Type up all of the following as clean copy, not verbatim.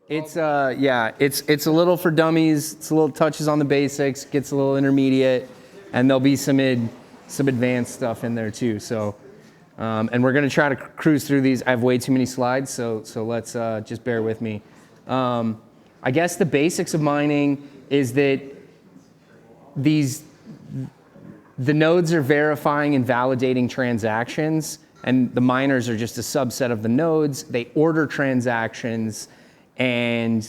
It's it's a little for dummies. It's a little touches on the basics, gets a little intermediate, and there'll be some advanced stuff in there too. So, and we're gonna try to cruise through these. I have way too many slides, so let's just bear with me. I guess the basics of mining is that the nodes are verifying and validating transactions, and the miners are just a subset of the nodes. They order transactions, and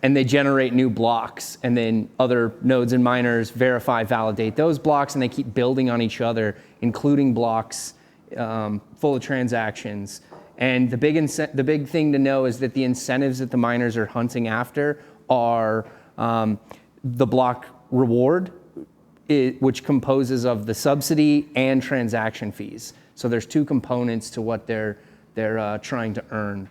they generate new blocks, and then other nodes and miners verify, validate those blocks, and they keep building on each other, including blocks full of transactions. And the big thing to know is that the incentives that the miners are hunting after are the block reward, which composes of the subsidy and transaction fees. So there's two components to what they're trying to earn.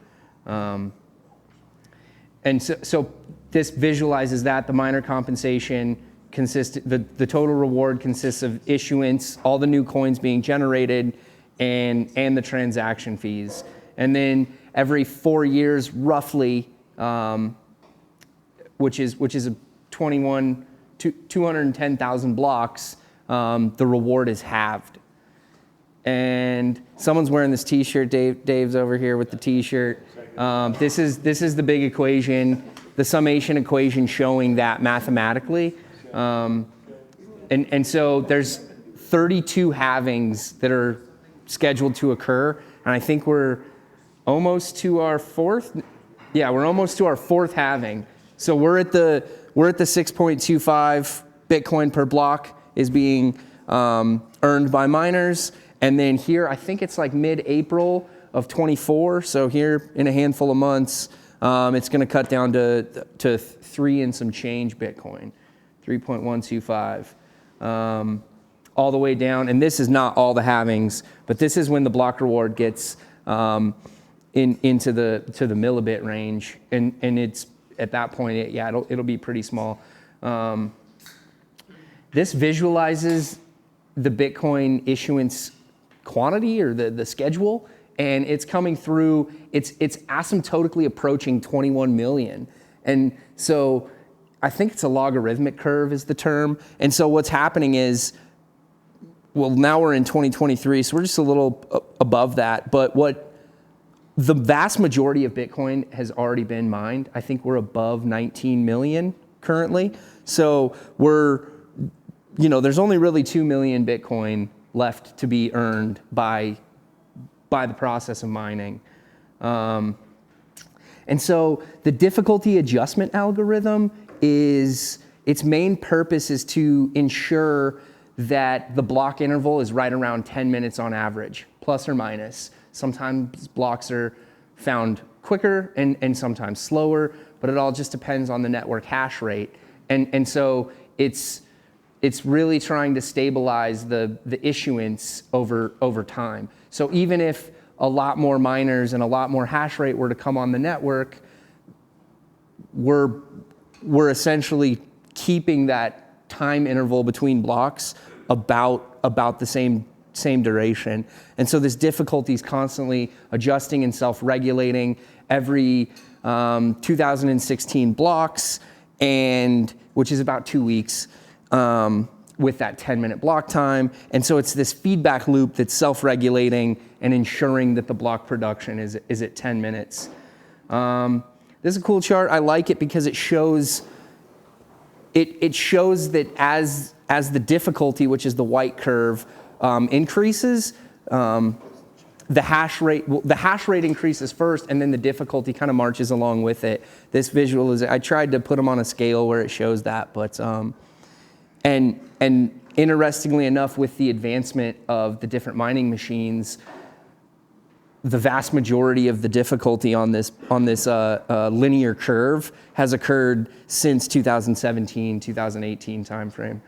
And so this visualizes that. The miner compensation the total reward consists of issuance, all the new coins being generated, and the transaction fees. And then every 4 years, roughly, which is a 210,000 blocks, the reward is halved. And someone's wearing this T-shirt. Dave's over here with the T-shirt. This is the big equation, the summation equation showing that mathematically. And so there's 32 halvings that are scheduled to occur, and I think we're almost to our fourth. Yeah, we're almost to our fourth halving. So we're at the 6.25 Bitcoin per block is being earned by miners. And then here, I think it's like mid-April of 24. So here in a handful of months, it's going to cut down to 3 and some change Bitcoin, 3.125, all the way down. And this is not all the halvings, but this is when the block reward gets into the millibit range, and it's at that point, it'll be pretty small. This visualizes the Bitcoin issuance quantity, or the schedule, and it's coming through. It's asymptotically approaching 21 million, and so I think it's a logarithmic curve is the term. And so what's happening is, well, now we're in 2023, so we're just a little above that. But what the vast majority of Bitcoin has already been mined. I think we're above 19 million currently. So there's only really 2 million Bitcoin left to be earned by the process of mining. And so the difficulty adjustment algorithm its main purpose is to ensure that the block interval is right around 10 minutes on average, plus or minus. Sometimes blocks are found quicker and sometimes slower, but it all just depends on the network hash rate. And so it's really trying to stabilize the issuance over time. So even if a lot more miners and a lot more hash rate were to come on the network, we're essentially keeping that time interval between blocks about the same duration. And so this difficulty is constantly adjusting and self-regulating every 2016 blocks, and which is about 2 weeks with that 10-minute block time. And so it's this feedback loop that's self-regulating and ensuring that the block production is at 10 minutes. This is a cool chart. I like it because it shows that as the difficulty, which is the white curve, increases, the hash rate increases first, and then the difficulty kind of marches along with it. This visual I tried to put them on a scale where it shows that, but and interestingly enough, with the advancement of the different mining machines, the vast majority of the difficulty on this linear curve has occurred since 2017, 2018 timeframe.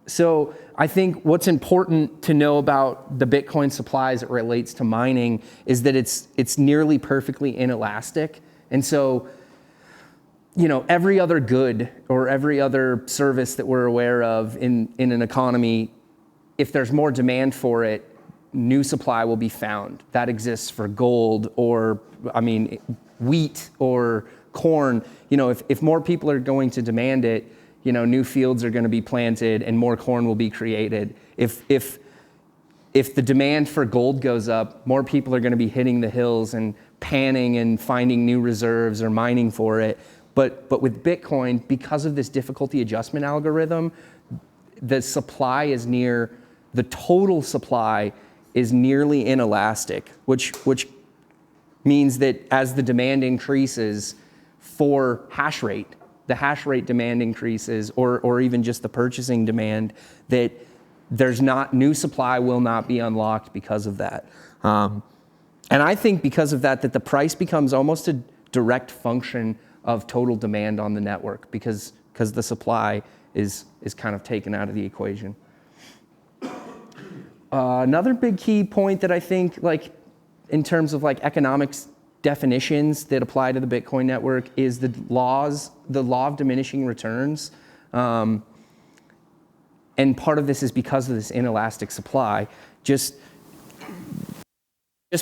So I think what's important to know about the Bitcoin supply as it relates to mining is that it's nearly perfectly inelastic. And so, every other good or every other service that we're aware of in an economy, if there's more demand for it, new supply will be found. That exists for gold or, wheat or corn. If more people are going to demand it, new fields are going to be planted and more corn will be created. If the demand for gold goes up, more people are going to be hitting the hills and panning and finding new reserves or mining for it. But with Bitcoin, because of this difficulty adjustment algorithm, the total supply is nearly inelastic, which means that as the demand increases for hash rate, the hash rate demand increases, or even just the purchasing demand, that new supply will not be unlocked because of that. And I think because of that the price becomes almost a direct function of total demand on the network because the supply is kind of taken out of the equation. Another big key point that I think, in terms of economics definitions that apply to the Bitcoin network is the law of diminishing returns. And part of this is because of this inelastic supply. Just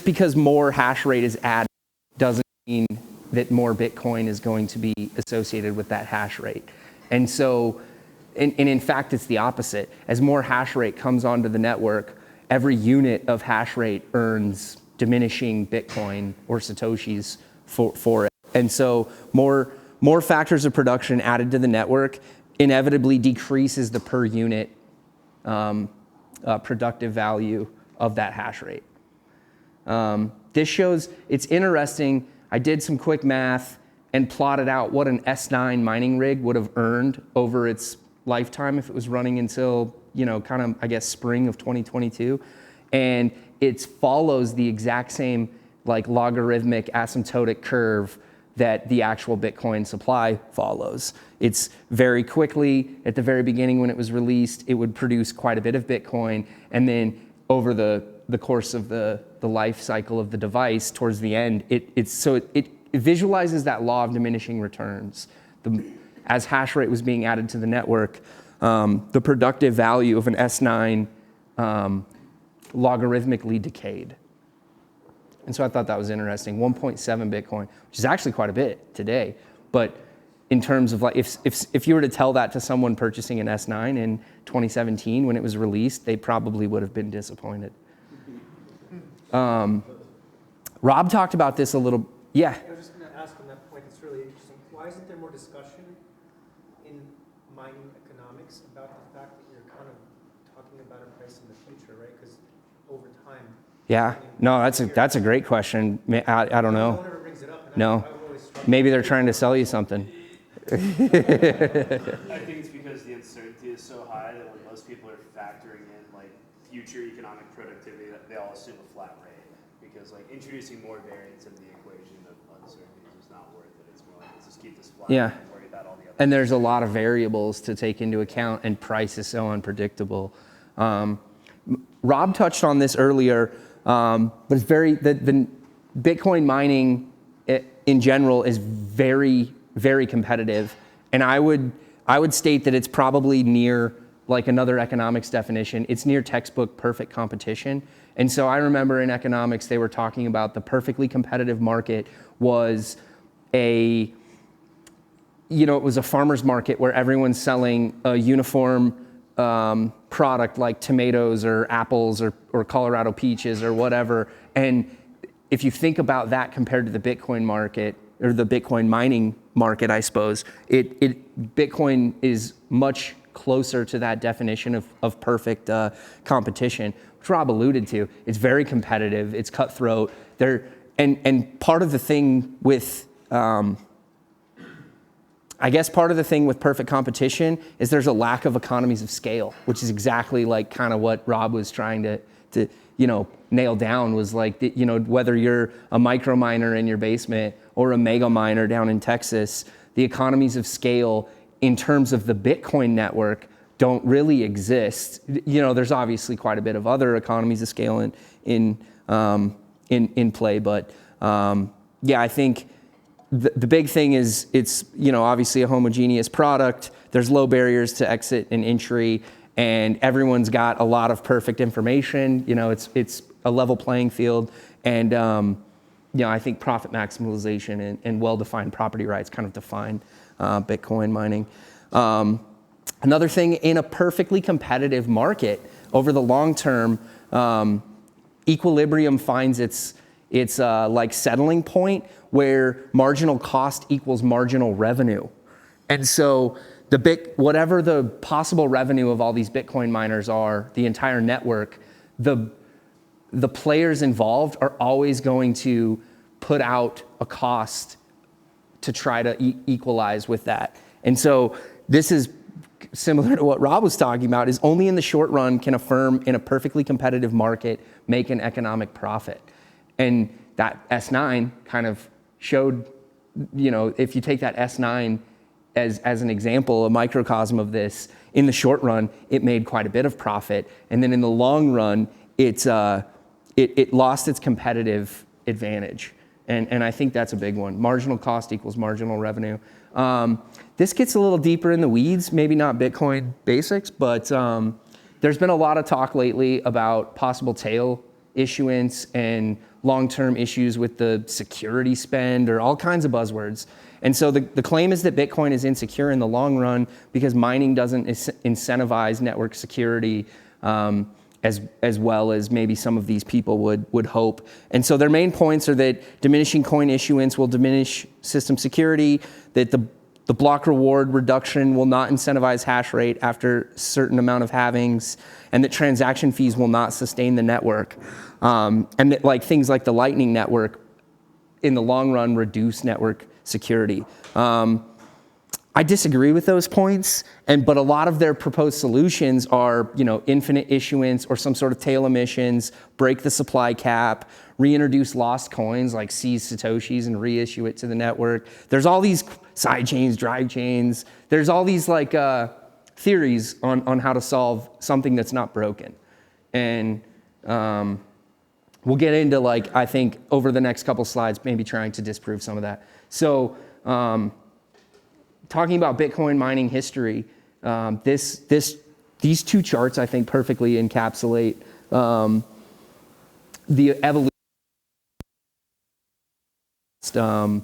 because more hash rate is added doesn't mean that more Bitcoin is going to be associated with that hash rate. And so, and in fact, it's the opposite. As more hash rate comes onto the network, every unit of hash rate earns diminishing Bitcoin or Satoshis for it. And so more factors of production added to the network inevitably decreases the per unit productive value of that hash rate. This shows, it's interesting, I did some quick math and plotted out what an S9 mining rig would have earned over its lifetime if it was running until, spring of 2022. And it follows the exact same logarithmic asymptotic curve that the actual Bitcoin supply follows. It's very quickly, at the very beginning when it was released, it would produce quite a bit of Bitcoin, and then over the course of the life cycle of the device, towards the end, it visualizes that law of diminishing returns. As hash rate was being added to the network, the productive value of an S9 logarithmically decayed. And so I thought that was interesting. 1.7 Bitcoin, which is actually quite a bit today. But in terms of if you were to tell that to someone purchasing an S9 in 2017 when it was released, they probably would have been disappointed. Rob talked about this a little. Yeah. I was just going to ask on that point. It's really interesting. Why isn't there more discussion in mining economics about the fact that you're kind of talking about a price in the future, right? Because over time. Yeah. No, that's a great question. I don't know. No one ever brings it up. No. Maybe they're trying to sell you something. I think it's because the uncertainty is so high that when most people are factoring in future economic productivity, that they all assume a flat rate. Because introducing more variance in the equation of uncertainties is not worth it. It's more let's just keep this flat and worry about all the other. And there's a lot of variables to take into account, and price is so unpredictable. Rob touched on this earlier, but it's the Bitcoin mining in general is very, very competitive. And I would state that it's probably near, another economics definition, it's near textbook perfect competition. And so I remember in economics, they were talking about the perfectly competitive market was it was a farmer's market where everyone's selling a uniform product like tomatoes or apples or Colorado peaches or whatever. And if you think about that compared to the Bitcoin market or the Bitcoin mining market, I suppose, Bitcoin is much closer to that definition of perfect competition, which Rob alluded to. It's very competitive. It's cutthroat. And part of the thing with part of the thing with perfect competition is there's a lack of economies of scale, which is exactly kind of what Rob was trying to nail down, was whether you're a micro miner in your basement or a mega miner down in Texas, the economies of scale in terms of the Bitcoin network don't really exist. There's obviously quite a bit of other economies of scale in play, but I think the big thing is it's obviously a homogeneous product. There's low barriers to exit and entry, and everyone's got a lot of perfect information. You know, it's a level playing field, and you know, I think profit maximization and well-defined property rights kind of define Bitcoin mining. Another thing, in a perfectly competitive market, over the long term, equilibrium finds its like settling point where marginal cost equals marginal revenue. And so whatever the possible revenue of all these Bitcoin miners are, the entire network, the players involved are always going to put out a cost to try to equalize with that. And so this is similar to what Rob was talking about, is only in the short run can a firm in a perfectly competitive market make an economic profit. And that S9 kind of showed, you know, if you take that S9 as an example, a microcosm of this, in the short run, it made quite a bit of profit. And then in the long run, it lost its competitive advantage. And I think that's a big one. Marginal cost equals marginal revenue. This gets a little deeper in the weeds, maybe not Bitcoin basics, but there's been a lot of talk lately about possible tail issuance and long-term issues with the security spend, or all kinds of buzzwords. And so the claim is that Bitcoin is insecure in the long run because mining doesn't incentivize network security as well as maybe some of these people would hope. And so their main points are that diminishing coin issuance will diminish system security, that the block reward reduction will not incentivize hash rate after a certain amount of halvings, and that transaction fees will not sustain the network. And that like things like the Lightning Network in the long run reduce network security. I disagree with those points, but a lot of their proposed solutions are, you know, infinite issuance or some sort of tail emissions, break the supply cap, reintroduce lost coins like seize Satoshis and reissue it to the network. There's all these side chains, drive chains. There's all these like theories on how to solve something that's not broken. And we'll get into, like, I think over the next couple slides, maybe trying to disprove some of that. So talking about Bitcoin mining history, these two charts, I think, perfectly encapsulate the evolution. I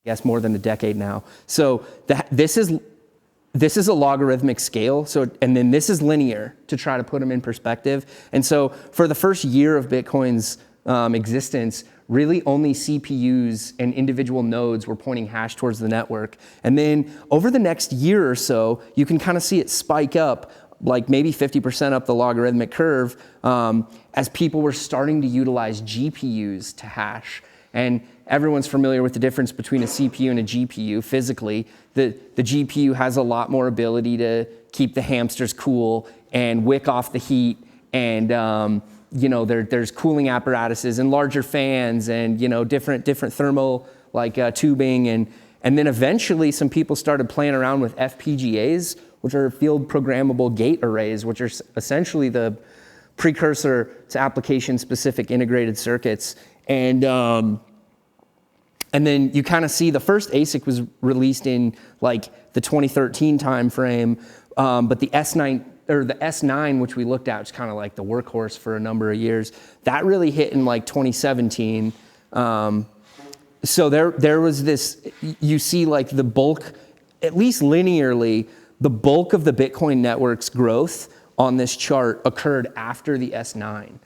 guess more than a decade now. So this is a logarithmic scale. So, and then this is linear, to try to put them in perspective. And so for the first year of Bitcoin's existence, really only CPUs and individual nodes were pointing hash towards the network. And then over the next year or so, you can kind of see it spike up, like maybe 50% up the logarithmic curve, as people were starting to utilize GPUs to hash. And everyone's familiar with the difference between a CPU and a GPU physically. The GPU has a lot more ability to keep the hamsters cool and wick off the heat, and you know, there's cooling apparatuses and larger fans and, you know, different thermal like tubing, and then eventually some people started playing around with FPGAs, which are field programmable gate arrays, which are essentially the precursor to application specific integrated circuits. And then you kind of see the first ASIC was released in like the 2013 timeframe, but the S9, which we looked at, was kind of like the workhorse for a number of years. That really hit in like 2017. So there was this, you see like the bulk, at least linearly, the bulk of the Bitcoin network's growth on this chart occurred after the S9.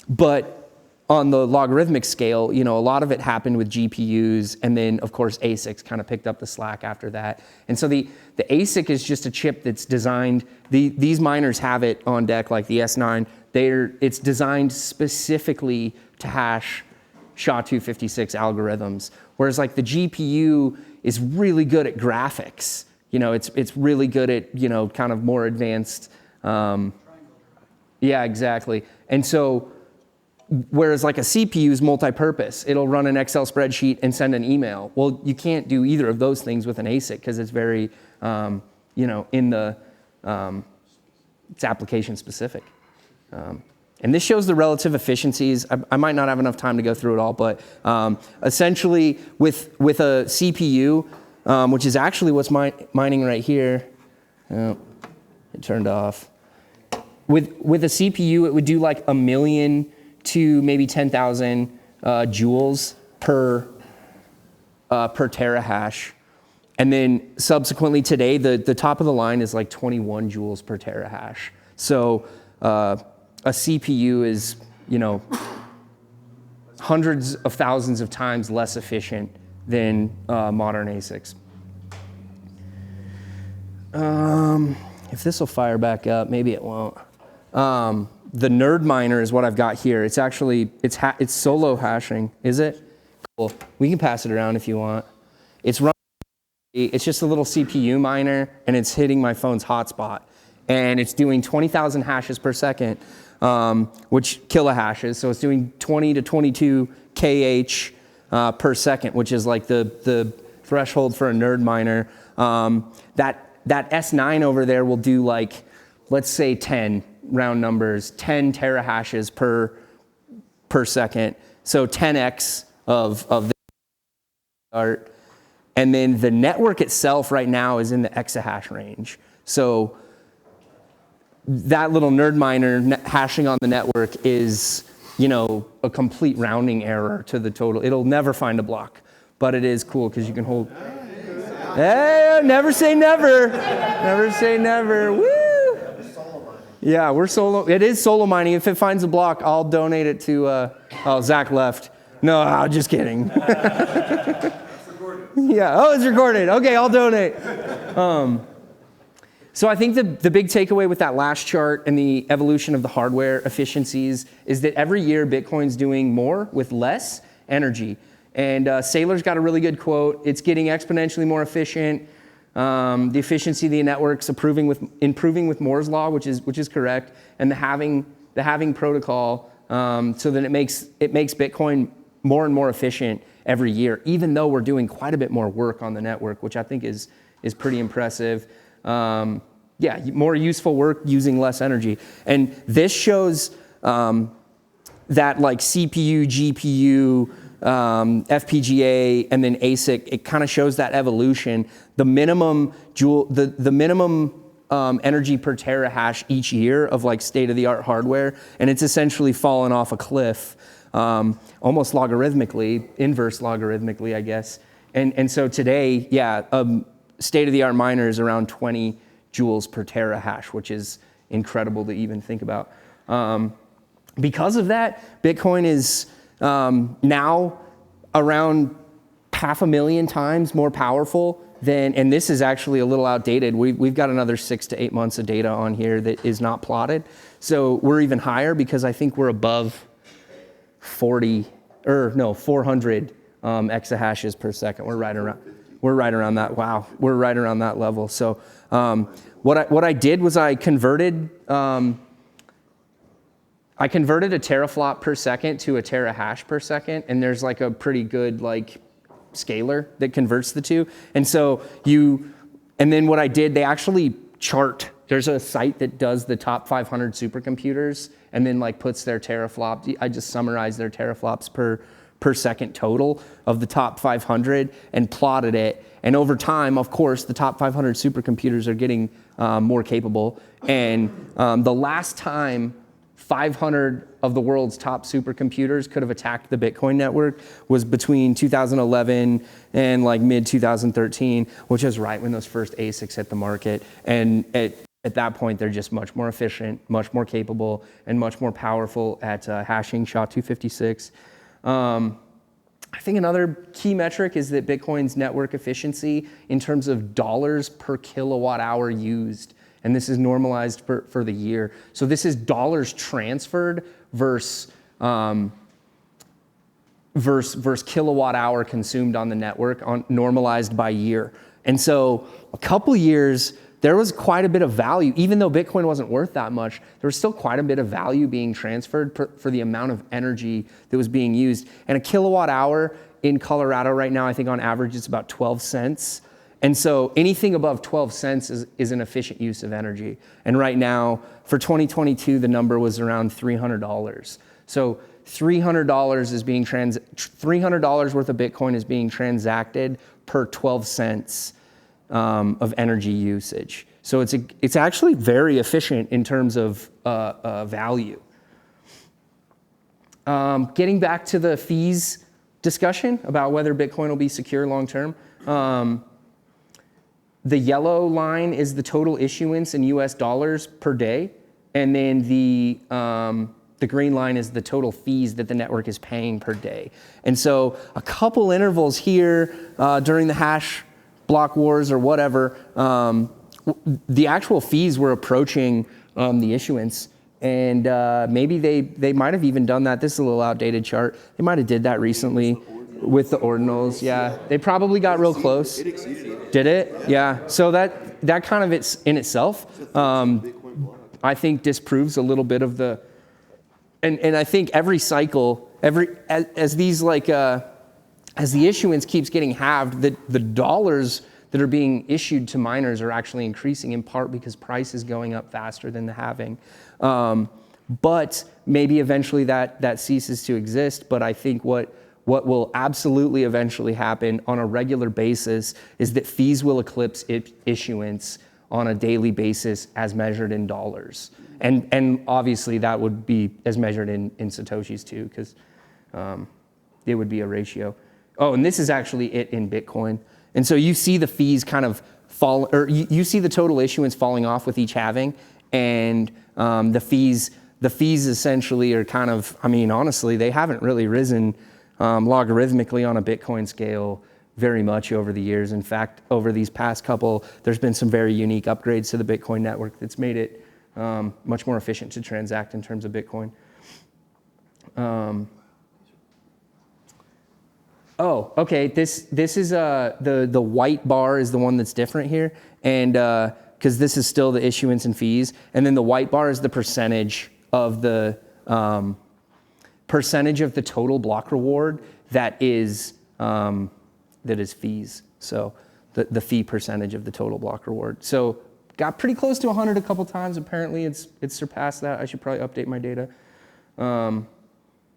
But on the logarithmic scale, you know, a lot of it happened with GPUs, and then of course ASICs kind of picked up the slack after that. And so the ASIC is just a chip that's designed, these miners have it on deck like the S9. It's designed specifically to hash SHA-256 algorithms, whereas like the GPU is really good at graphics. You know, it's really good at, you know, kind of more advanced. Yeah, exactly. And so, whereas like a CPU is multi-purpose, it'll run an Excel spreadsheet and send an email. Well, you can't do either of those things with an ASIC because it's very, you know, it's application specific. And this shows the relative efficiencies. I might not have enough time to go through it all, but essentially with a CPU, which is actually what's mining right here. It turned off. With a CPU, it would do like 1 million to maybe 10,000 joules per terahash. And then subsequently today, the top of the line is like 21 joules per terahash. So a CPU is, hundreds of thousands of times less efficient than modern ASICs. If this will fire back up, maybe it won't. The nerd miner is what I've got here. It's actually, it's solo hashing. Is it? Cool. We can pass it around if you want. It's just a little CPU miner, and it's hitting my phone's hotspot. And it's doing 20,000 hashes per second, which kilohashes. So it's doing 20 to 22 kh per second, which is like the threshold for a nerd miner. That S9 over there will do like, let's say 10 round numbers, 10 terahashes per second. So 10x of the start. And then the network itself right now is in the exahash range. So that little nerd miner hashing on the network is, a complete rounding error to the total. It'll never find a block, but it is cool because you can hold. Hey, never say never. Never say never. Woo! Yeah, we're solo. It is solo mining. If it finds a block, I'll donate it to. Zach left. No, I'm just kidding. Yeah. Oh, it's recorded. Okay, I'll donate. So I think the big takeaway with that last chart and the evolution of the hardware efficiencies is that every year Bitcoin's doing more with less energy. And Saylor's got a really good quote. It's getting exponentially more efficient. The efficiency of the network's improving with Moore's law, which is correct, and the halving protocol, so that it makes Bitcoin more and more efficient every year, even though we're doing quite a bit more work on the network, which I think is pretty impressive. More useful work using less energy. And this shows that like CPU, GPU, FPGA, and then ASIC, it kind of shows that evolution. The minimum energy per terahash each year of like state-of-the-art hardware, and it's essentially fallen off a cliff, almost logarithmically, inverse logarithmically, I guess. And so today, state-of-the-art miner is around 20 joules per terahash, which is incredible to even think about. Because of that, Bitcoin is now around 500,000 times more powerful than, and this is actually a little outdated. We've got another 6 to 8 months of data on here that is not plotted. So we're even higher because I think we're above 400 exahashes per second. We're right around that. Wow, we're right around that level. So what I did was I converted a teraflop per second to a terahash per second, and there's like a pretty good like scaler that converts the two. And then what I did, they actually chart. There's a site that does the top 500 supercomputers and then like puts their teraflops. I just summarized their teraflops per second total of the top 500 and plotted it. And over time, of course, the top 500 supercomputers are getting more capable. And the last time 500 of the world's top supercomputers could have attacked the Bitcoin network was between 2011 and like mid 2013, which is right when those first ASICs hit the market. And at that point, they're just much more efficient, much more capable, and much more powerful at hashing SHA-256. I think another key metric is that Bitcoin's network efficiency in terms of dollars per kilowatt hour used, and this is normalized for the year. So this is dollars transferred versus kilowatt hour consumed on the network, normalized by year. And so a couple years, there was quite a bit of value. Even though Bitcoin wasn't worth that much, there was still quite a bit of value being transferred for the amount of energy that was being used. And a kilowatt hour in Colorado right now, I think on average, it's about 12 cents. And so anything above 12 cents is an efficient use of energy. And right now, for 2022, the number was around $300. So $300 is being $300 worth of Bitcoin is being transacted per 12 cents of energy usage. So it's actually very efficient in terms of value. Getting back to the fees discussion about whether Bitcoin will be secure long term. The yellow line is the total issuance in US dollars per day, and then the green line is the total fees that the network is paying per day. And so a couple intervals here during the hash block wars or whatever, the actual fees were approaching the issuance. And maybe they might have even done that. This is a little outdated chart. They might have did that recently with the ordinals. Yeah, they probably got real close. It exceeded it. Did it? Yeah. So that kind of it's in itself, I think disproves a little bit of the, and I think every cycle, as these like as the issuance keeps getting halved, the dollars that are being issued to miners are actually increasing, in part because price is going up faster than the halving. But maybe eventually that ceases to exist. But I think what will absolutely eventually happen on a regular basis is that fees will eclipse issuance on a daily basis as measured in dollars. And obviously that would be as measured in Satoshis too, because it would be a ratio. Oh, and this is actually it in Bitcoin. And so you see the fees kind of fall, or you see the total issuance falling off with each halving, and the fees essentially are kind of, I mean, honestly, they haven't really risen logarithmically on a Bitcoin scale very much over the years. In fact, over these past couple, there's been some very unique upgrades to the Bitcoin network that's made it much more efficient to transact in terms of Bitcoin. Oh, okay. This is the white bar is the one that's different here, and because this is still the issuance and fees, and then the white bar is the percentage of the total block reward that is fees. So the fee percentage of the total block reward. So got pretty close to 100 a couple times. Apparently, it's surpassed that. I should probably update my data.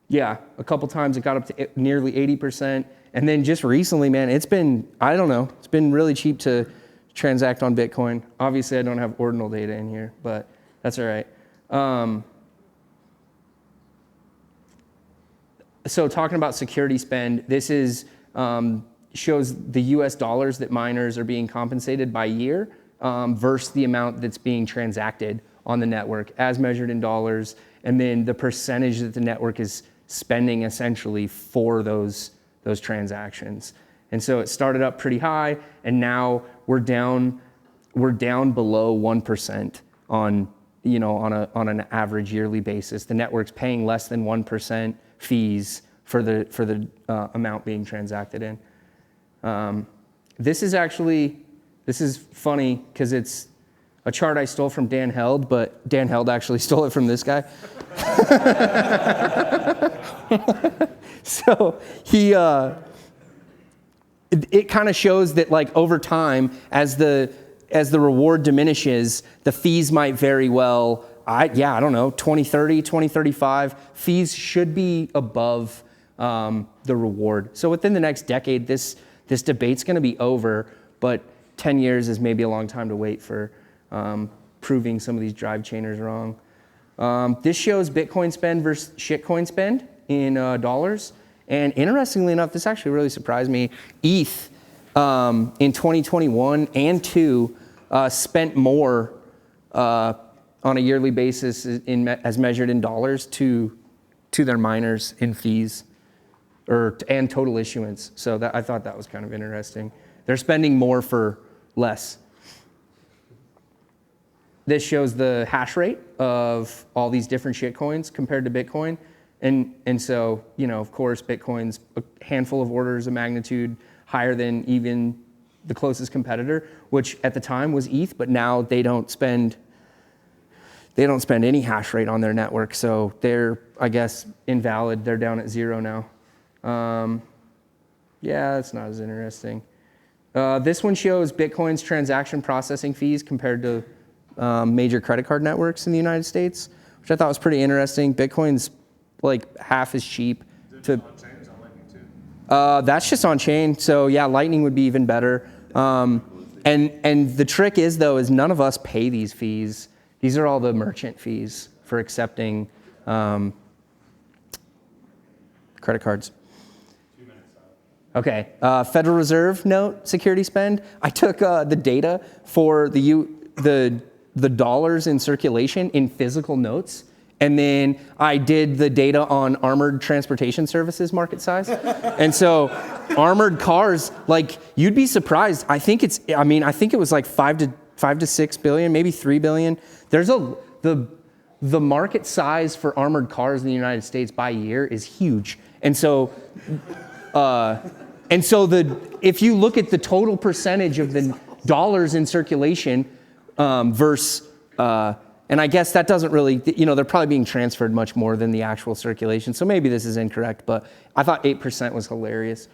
Yeah, a couple times it got up to nearly 80%. And then just recently, man, it's been, I don't know, it's been really cheap to transact on Bitcoin. Obviously, I don't have ordinal data in here, but that's all right. So talking about security spend, this is shows the US dollars that miners are being compensated by year versus the amount that's being transacted on the network as measured in dollars, and then the percentage that the network is spending essentially for those transactions. And so it started up pretty high, and now we're down below 1% on an average yearly basis. The network's paying less than 1% fees for the amount being transacted in. This is funny because it's a chart I stole from Dan Held, but Dan Held actually stole it from this guy. So it kind of shows that like over time, as the reward diminishes, the fees might very well, I don't know, 2030, 2035, fees should be above the reward. So within the next decade, this debate's going to be over, but 10 years is maybe a long time to wait for proving some of these drive chainers wrong. This shows Bitcoin spend versus shitcoin spend in dollars. And interestingly enough, this actually really surprised me. ETH in 2021 and 2 spent more on a yearly basis as measured in dollars to their miners in fees and total issuance. So I thought that was kind of interesting. They're spending more for less. This shows the hash rate of all these different shitcoins compared to Bitcoin. And so, of course, Bitcoin's a handful of orders of magnitude higher than even the closest competitor, which at the time was ETH, but now they don't spend any hash rate on their network. So they're, I guess, invalid. They're down at 0 now. Yeah, that's not as interesting. This one shows Bitcoin's transaction processing fees compared to major credit card networks in the United States, which I thought was pretty interesting. Bitcoin's like half as cheap. Is it on chain? Is on Lightning too? That's just on chain. So yeah, Lightning would be even better. And And the trick is, though, is none of us pay these fees. These are all the merchant fees for accepting credit cards. Okay, Federal Reserve note security spend. I took the data for the dollars in circulation in physical notes, and then I did the data on armored transportation services market size. And so armored cars, like, you'd be surprised. I think it was like 5 to 6 billion, maybe 3 billion. There's the market size for armored cars in the United States by year is huge. And so if you look at the total percentage of the dollars in circulation versus, and I guess that doesn't really, they're probably being transferred much more than the actual circulation. So maybe this is incorrect, but I thought 8% was hilarious.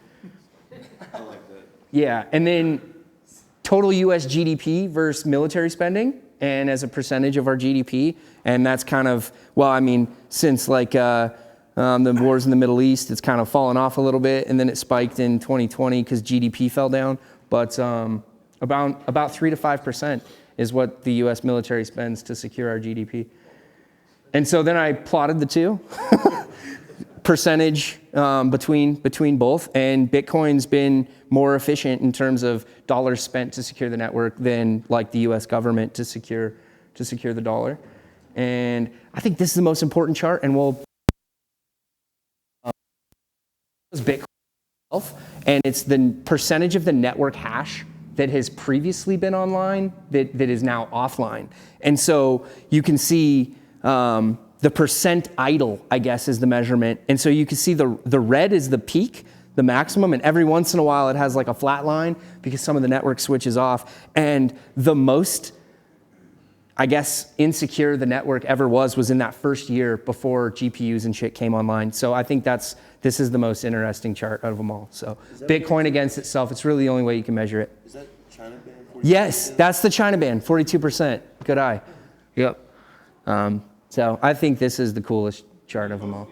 I like that. Yeah, and then total US GDP versus military spending, and as a percentage of our GDP, and that's kind of, since like the wars in the Middle East, it's kind of fallen off a little bit, and then it spiked in 2020 because GDP fell down, but about 3 to 5% is what the US military spends to secure our GDP. And so then I plotted the two. Percentage between both, and Bitcoin's been more efficient in terms of dollars spent to secure the network than like the U.S. government to secure the dollar. And I think this is the most important chart, and we'll Bitcoin itself, and it's the percentage of the network hash that has previously been online that is now offline. And so you can see the percent idle, I guess, is the measurement. And so you can see the red is the peak, the maximum, and every once in a while it has like a flat line because some of the network switches off. And the most, I guess, insecure the network ever was in that first year before GPUs and shit came online. So I think this is the most interesting chart out of them all. So Bitcoin against itself, it's really the only way you can measure it. Is that China band? Yes, that's the China band, 42%. Good eye. Yep. So I think this is the coolest chart of them all.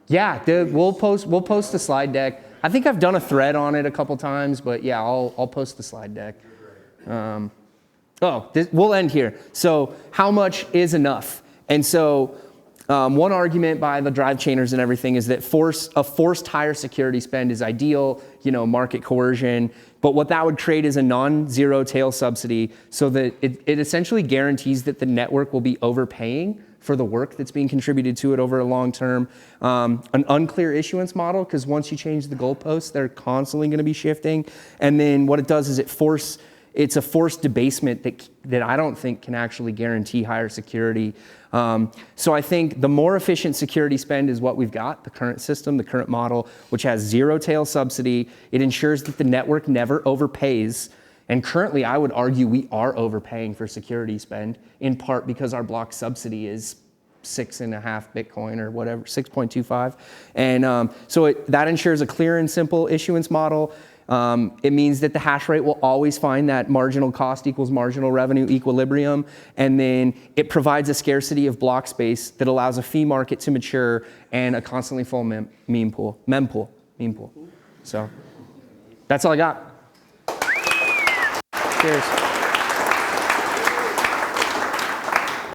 Yeah, we'll post the slide deck. I think I've done a thread on it a couple times, but yeah, I'll post the slide deck. We'll end here. So how much is enough? And so one argument by the drive chainers and everything is that a forced higher security spend is ideal, market coercion. But what that would create is a non-zero tail subsidy so that it essentially guarantees that the network will be overpaying for the work that's being contributed to it over a long term. An unclear issuance model, because once you change the goalposts, they're constantly going to be shifting. And then what it does is it's a forced debasement that I don't think can actually guarantee higher security. So I think the more efficient security spend is what we've got, the current system, the current model, which has zero tail subsidy. It ensures that the network never overpays. And currently, I would argue we are overpaying for security spend, in part because our block subsidy is 6.5 Bitcoin or whatever, 6.25. And so that ensures a clear and simple issuance model. It means that the hash rate will always find that marginal cost equals marginal revenue equilibrium. And then it provides a scarcity of block space that allows a fee market to mature and a constantly full meme pool. So that's all I got. Cheers.